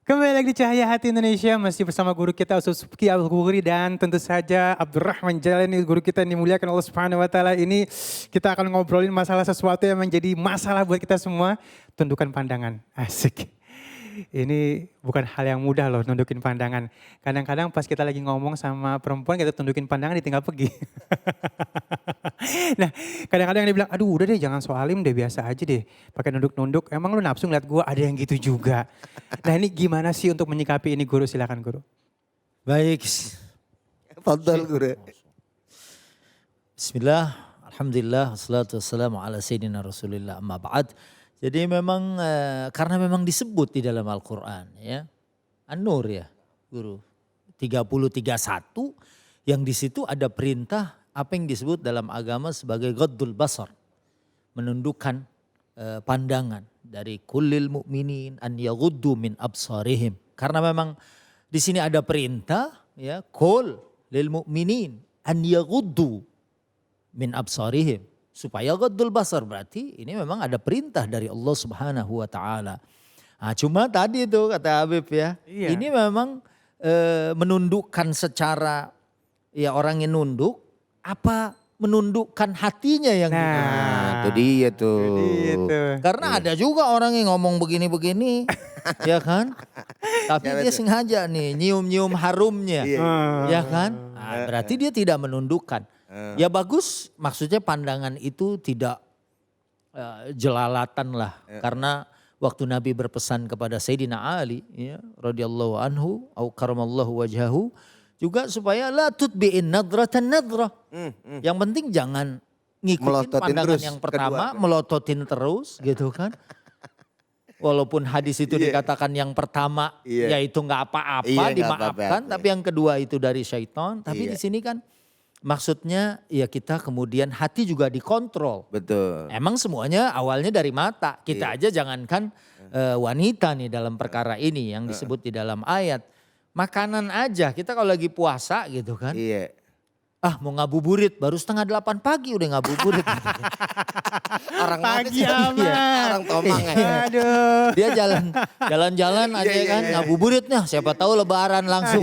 Kembali lagi di Cahaya Hati Indonesia, masih bersama guru kita Ustaz Subki Al-Ghuri dan tentu saja Abdurrahman Jalani, guru kita yang dimuliakan Allah Subhanahu wa taala. Ini kita akan ngobrolin masalah sesuatu yang menjadi masalah buat kita semua, tundukan pandangan. Asik. Ini bukan hal yang mudah loh, nundukin pandangan. Kadang-kadang pas kita lagi ngomong sama perempuan, kita tundukin pandangan, ditinggal pergi. Nah, kadang-kadang dia bilang, aduh udah deh jangan soalim deh, biasa aja deh. Pakai nunduk-nunduk, emang lu nafsu ngeliat gue, ada yang gitu juga. Nah ini gimana sih untuk menyikapi ini guru, silakan guru. Baik. Fadal guru. Bismillah, alhamdulillah, wassalatu wassalamu ala sayyidina rasulillah amma ba'd. Jadi memang karena memang disebut di dalam Al-Quran ya. An-Nur ya guru. 30:31 yang di situ ada perintah apa yang disebut dalam agama sebagai ghaddul basar. Menundukkan pandangan dari kullil mu'minin an yaghuddu min absarihim. Karena memang di sini ada perintah ya, kul lil mu'minin an yaghuddu min absarihim. Supaya ghaddul basar, berarti ini memang ada perintah dari Allah Subhanahu wa taala. Nah, cuma tadi itu kata Habib ya, Iya. ini memang menundukkan secara ya orang yang nunduk, apa menundukkan hatinya yang Nah, itu dia tuh. Gitu. karena ada juga orang yang ngomong begini-begini, ya kan? Tapi Ya, dia betul. sengaja nih nyium-nyium harumnya, Iya. ya kan? Nah, berarti dia tidak menundukkan. Ya bagus, maksudnya pandangan itu tidak jelalatan lah. Karena waktu Nabi berpesan kepada Sayyidina Ali, ya, radhiyallahu anhu, au karamallahu wajhahu, juga supaya la tutbi'in nadratan nadra. Yang penting jangan ngikutin Melototin pandangan terus yang pertama, kedua. melototin terus gitu kan. Walaupun hadis itu Iya. dikatakan yang pertama Iya. yaitu nggak apa-apa, Iya, nggak dimaafkan, apa-apa. tapi yang kedua itu dari syaitan. Tapi Iya. di sini kan maksudnya ya kita kemudian hati juga dikontrol. Betul. Emang semuanya awalnya dari mata. Kita aja jangankan wanita nih dalam perkara ini yang disebut di dalam ayat. Makanan aja, kita kalau lagi puasa gitu kan. Iya. Ah mau ngabuburit baru 7:30 pagi udah ngabuburit. Orang Pagi mana sih? amat. Orang Tomang ya. Aduh. Dia jalan-jalan aja Iya, kan iya. ngabuburit nih, siapa tahu lebaran langsung.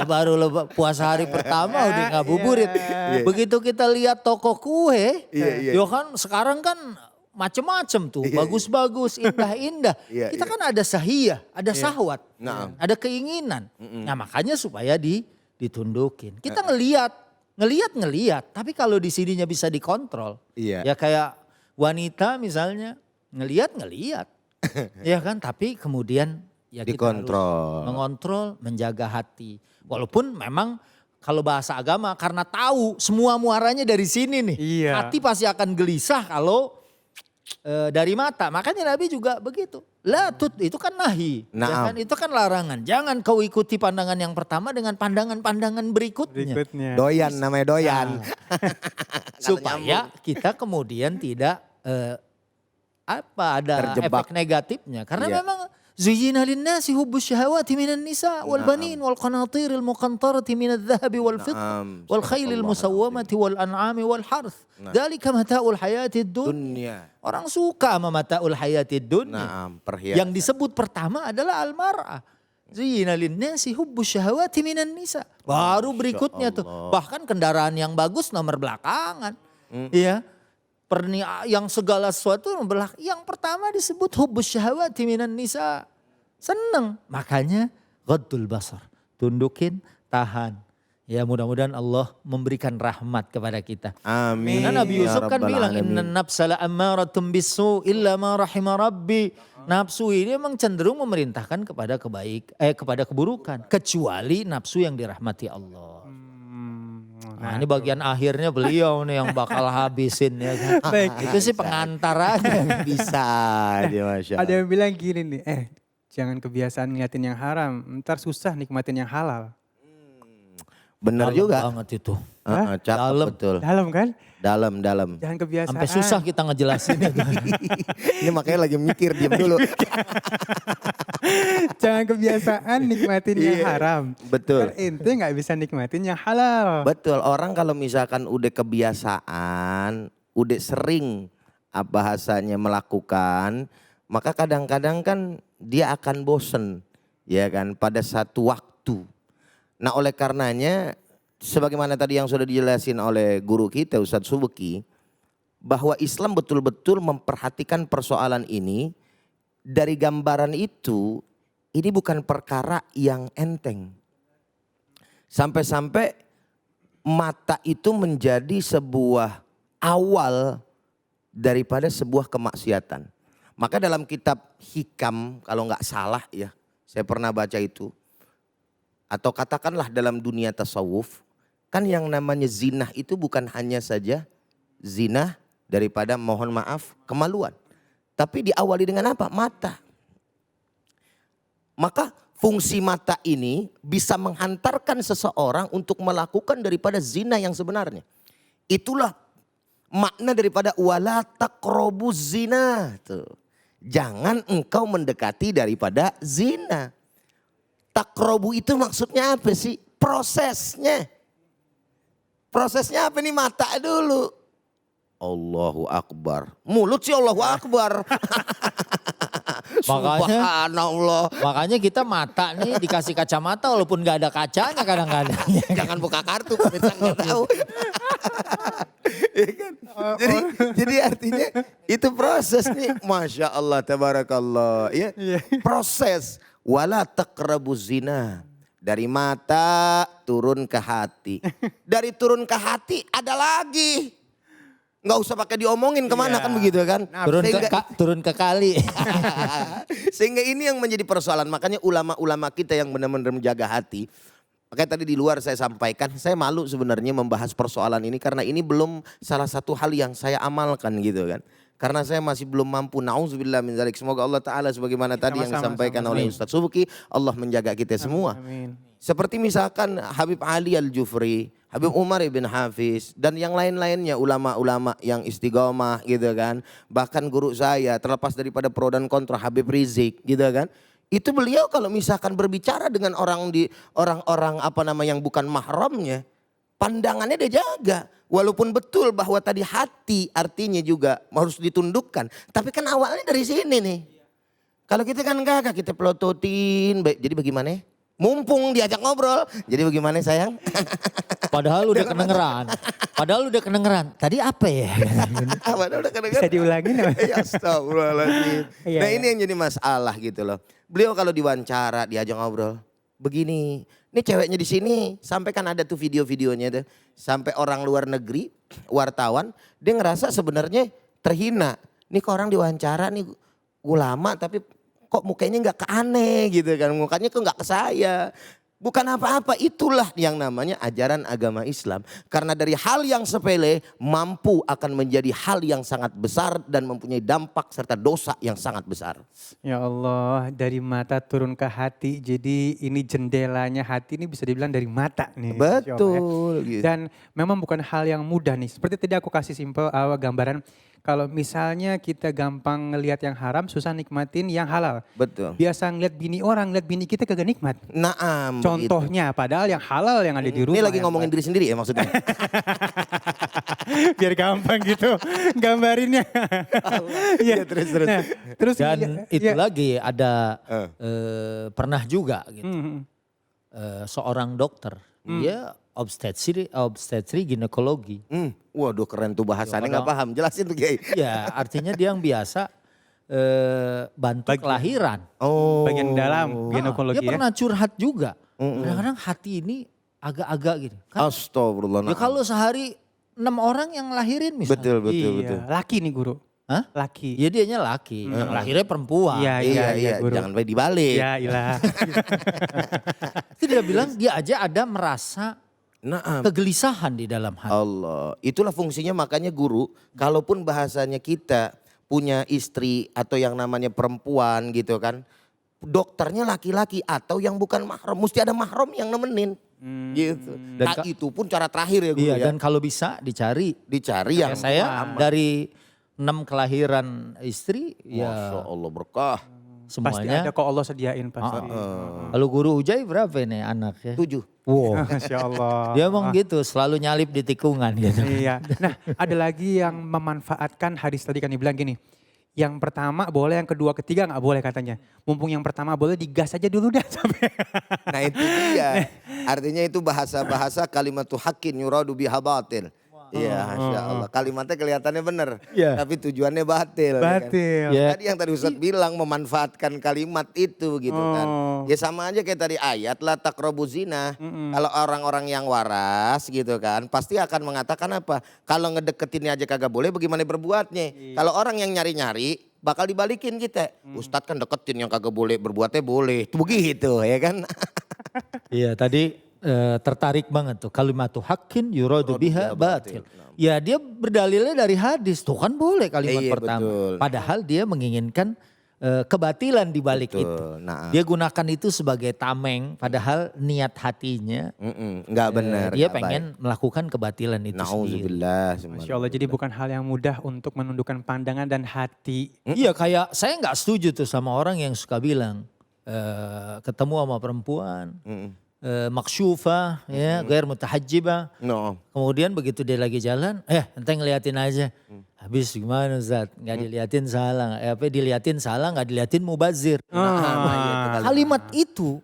Baru puasa hari pertama udah ngabuburit. Iya. Begitu kita lihat toko kue, Iya, iya. yo kan sekarang kan macem-macem tuh, Iya, bagus-bagus, indah-indah. Iya, Kita iya. kan ada sahiyah, ada syahwat, Naam. ada keinginan. Nah makanya supaya ditundukin. Kita ngeliat, tapi kalau di sininya bisa dikontrol. Iya. Ya kayak wanita misalnya ngeliat, ya kan, tapi kemudian ya kita harus Dikontrol. mengontrol, menjaga hati. Walaupun memang kalau bahasa agama karena tahu semua muaranya dari sini nih. Iya. Hati pasti akan gelisah kalau dari mata. Makanya Nabi juga begitu. Itu kan nahi, ya Naam. kan? Itu kan larangan. Jangan kau ikuti pandangan yang pertama dengan pandangan-pandangan berikutnya. Berikutnya. Doyan namanya doyan. Supaya kita kemudian tidak ada Terjebak. efek negatifnya. Karena Iya. memang zuyyina linnasi hubbus syahawati minan nisa wal banin wal qanatiril muqantarati minadh dhahabi wal fiddah Naam. wal khailil musawwamati wal an'ami wal harth. Dzalika mata'ul hayatid dunya. Dunia. Orang suka sama mata'ul hayatid dunya. Naam. Perhiasan. Yang disebut pertama adalah al-mar'ah. Zuyyina linnasi hubbus syahawati minan nisa. Baru berikutnya tuh. Bahkan kendaraan yang bagus nomor belakangan. Iya. Yang segala sesuatu nomor belakang. Yang pertama disebut hubbus syahawati minan nisa. Seneng. Makanya ghaddul basar. Tundukin, tahan. Ya mudah-mudahan Allah memberikan rahmat kepada kita. Amin. Karena Nabi Yusuf Ya kan Rabbal bilang Alamin. inna nafsa la ammaratun bisu illa ma rahima rabbi. Nafsu ini memang cenderung memerintahkan kepada keburukan kecuali nafsu yang dirahmati Allah. Nah, ini bagian akhirnya beliau nih yang bakal habisin ya kan. Baik. Itu sih pengantar aja. Bisa aja Masya Ada Allah. yang bilang gini nih, jangan kebiasaan ngeliatin yang haram, ntar susah nikmatin yang halal. Bener Dalam juga. banget itu. Cakep Dalam. betul. Dalam kan? Dalam. Jangan kebiasaan. Sampai susah kita ngejelasin itu. Ini makanya lagi mikir, diam dulu. Jangan kebiasaan nikmatin yang Iya, haram. betul. Ntar ente gak bisa nikmatin yang halal. Betul, orang kalau misalkan udah kebiasaan, udah sering bahasanya melakukan, maka kadang-kadang kan dia akan bosen ya kan, pada satu waktu. Nah oleh karenanya sebagaimana tadi yang sudah dijelasin oleh guru kita Ustadz Subeki, bahwa Islam betul-betul memperhatikan persoalan ini. Dari gambaran itu, ini bukan perkara yang enteng. Sampai-sampai mata itu menjadi sebuah awal daripada sebuah kemaksiatan. Maka dalam kitab Hikam, kalau nggak salah ya, saya pernah baca itu. Atau katakanlah dalam dunia tasawuf, kan yang namanya zina itu bukan hanya saja zina daripada mohon maaf kemaluan. Tapi diawali dengan apa? Mata. Maka fungsi mata ini bisa menghantarkan seseorang untuk melakukan daripada zina yang sebenarnya. Itulah makna daripada wala taqrabuz zina. Tuh. Jangan engkau mendekati daripada zina. Taqrabu itu maksudnya apa sih? Prosesnya. Prosesnya apa nih? Mata dulu. Allahu Akbar. Mulut sih Allahu Akbar. Makanya kita mata nih dikasih kacamata walaupun gak ada kacanya kadang-kadang. Jangan buka kartu, pemirsa nggak tahu. Ya kan? Jadi artinya itu proses nih. Masya Allah, tabarakallah. Ya. Proses. Wala taqrabuz zina. Dari mata turun ke hati. Dari turun ke hati ada lagi. Nggak usah pakai diomongin kemana kan begitu kan. Turun ke kali. Sehingga ini yang menjadi persoalan. Makanya ulama-ulama kita yang benar-benar menjaga hati. Makanya tadi di luar saya sampaikan, saya malu sebenarnya membahas persoalan ini. Karena ini belum salah satu hal yang saya amalkan gitu kan. Karena saya masih belum mampu. Na'udzubillah min dzalik. Semoga Allah Ta'ala sebagaimana tadi yang disampaikan oleh Ustadz Subeki. Allah menjaga kita semua. Amin. Seperti misalkan Habib Ali Al-Jufri, Habib Umar Ibn Hafiz, dan yang lain-lainnya ulama-ulama yang istiqomah gitu kan. Bahkan guru saya terlepas daripada pro dan kontra Habib Rizik gitu kan. Itu beliau kalau misalkan berbicara dengan orang-orang apa nama yang bukan mahramnya, pandangannya dia jaga. Walaupun betul bahwa tadi hati artinya juga harus ditundukkan. Tapi kan awalnya dari sini nih. Kalau kita kan enggak, kita pelototin. Jadi bagaimana? Mumpung diajak ngobrol. Jadi bagaimana sayang? Padahal udah kedengeran. Tadi apa ya? Padahal udah kedengeran. Bisa diulangin ya? Ya astagfirullahaladzim. Iya, Nah iya. ini yang jadi masalah gitu loh. Beliau kalau diwawancara diajak ngobrol. Begini, ini ceweknya di sini. Sampai kan ada tuh video-videonya tuh. Sampai orang luar negeri, wartawan. Dia ngerasa sebenarnya terhina. Nih kok orang diwawancara nih ulama tapi kok mukanya nggak ke aneh gitu kan. Mukanya kok nggak ke saya. Bukan apa-apa, itulah yang namanya ajaran agama Islam. Karena dari hal yang sepele mampu akan menjadi hal yang sangat besar dan mempunyai dampak serta dosa yang sangat besar. Ya Allah, dari mata turun ke hati. Jadi ini jendelanya hati ini bisa dibilang dari mata nih. Masya Allah, ya. Betul. Gitu. Dan memang bukan hal yang mudah nih. Seperti tadi aku kasih simpel gambaran. Kalau misalnya kita gampang ngelihat yang haram, susah nikmatin yang halal. Betul. Biasa ngeliat bini orang, ngeliat bini kita kagak nikmat. Naam. Contohnya, padahal yang halal yang ada di rumah. Ini lagi yang ngomongin diri sendiri ya maksudnya. biar gampang gitu gambarinnya. Iya terus. Nah, terus Dan itu lagi ada pernah juga gitu. Seorang dokter, dia obstetri ginekologi. Waduh keren tuh bahasannya nggak paham. Jelasin tuh Kiai. Ya artinya dia yang biasa bantu kelahiran. Oh. bagian dalam ginekologi Dia ya. pernah curhat juga. Kadang-kadang hati ini agak-agak gitu. Kan, Astagfirullah. ya kalau sehari 6 orang yang lahirin misalnya. Betul. Laki nih guru. Hah? Laki. Ya dianya laki, yang lahirnya perempuan. Iya, guru. jangan sampai dibalik. Ya ilah. Itu dia bilang dia aja ada merasa Naam. kegelisahan di dalam hati. Allah. Itulah fungsinya makanya guru, kalaupun bahasanya kita punya istri atau yang namanya perempuan gitu kan. Dokternya laki-laki atau yang bukan mahram. Mesti ada mahram yang nemenin. Gitu. Dan Itu pun cara terakhir ya guru Iya, ya. dan kalau bisa dicari. Dicari yang Saya dari 6 kelahiran istri, Masya ya Allah berkah. Pasti semuanya. ada kok Allah sediain pasti. Kalau guru Ujai berapa ini anaknya? 7. Wow. Masya Allah. Dia emang gitu, selalu nyalip di tikungan gitu. Iya. Nah ada lagi yang memanfaatkan hadis tadi kan dibilang gini. Yang pertama boleh, yang kedua, ketiga nggak boleh katanya. Mumpung yang pertama boleh digas aja dulu dah sampai. Nah itu dia. Artinya itu bahasa-bahasa kalimatu haqqin yuradu biha batil. Iya, Masya Allah. Kalimatnya kelihatannya benar, Iya. tapi tujuannya batil. Batil. Ya. Tadi yang tadi Ustadz bilang memanfaatkan kalimat itu gitu kan. Ya sama aja kayak tadi ayat la taqrabu zina. Kalau orang-orang yang waras gitu kan, pasti akan mengatakan apa? Kalau ngedeketinnya aja kagak boleh, bagaimana berbuatnya? Kalau orang yang nyari-nyari, bakal dibalikin kita. Ustadz kan deketin yang kagak boleh, berbuatnya boleh. Begitu ya kan. Iya tadi tertarik banget tuh kalimatu haqqin yuradu biha batil. Ya dia berdalilnya dari hadis tuh kan boleh kalimat Iya, pertama. betul. Padahal dia menginginkan kebatilan di balik Betul, itu. nah. Dia gunakan itu sebagai tameng padahal niat hatinya Nggak benar. dia nggak pengen melakukan kebatilan baik. itu sendiri. Nauzubillah. Masya Allah, jadi bukan hal yang mudah untuk menundukkan pandangan dan hati. Iya kayak saya nggak setuju tuh sama orang yang suka bilang ketemu sama perempuan maksyufah ya gair mutahajjibah. No. Kemudian begitu dia lagi jalan, ente ngeliatin aja. Habis gimana Ustaz? Nggak diliatin salah, diliatin salah nggak diliatin mubazir. Kalimat itu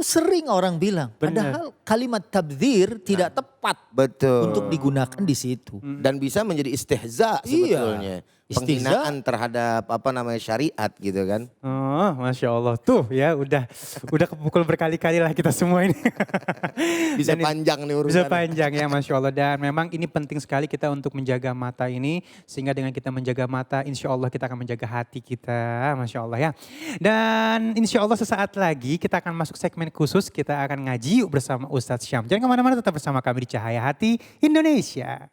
sering orang bilang. Padahal kalimat tabdzir tidak tepat Betul. untuk digunakan di situ. Dan bisa menjadi istihza sebetulnya. Istihza. Penghinaan terhadap syariat gitu kan. Oh, Masya Allah. Tuh ya udah kepukul berkali-kali lah kita semua ini. Bisa Dan panjang nih urusan. Bisa panjang ya Masya Allah. Dan memang ini penting sekali kita untuk menjaga mata ini. Sehingga dengan kita menjaga mata insya Allah kita akan menjaga hati kita. Masya Allah ya. Dan insya Allah sesaat lagi kita akan masuk segmen khusus. Kita akan ngaji yuk bersama Ustadz Syam. Jangan kemana-mana, tetap bersama kami di Cahaya Hati Indonesia.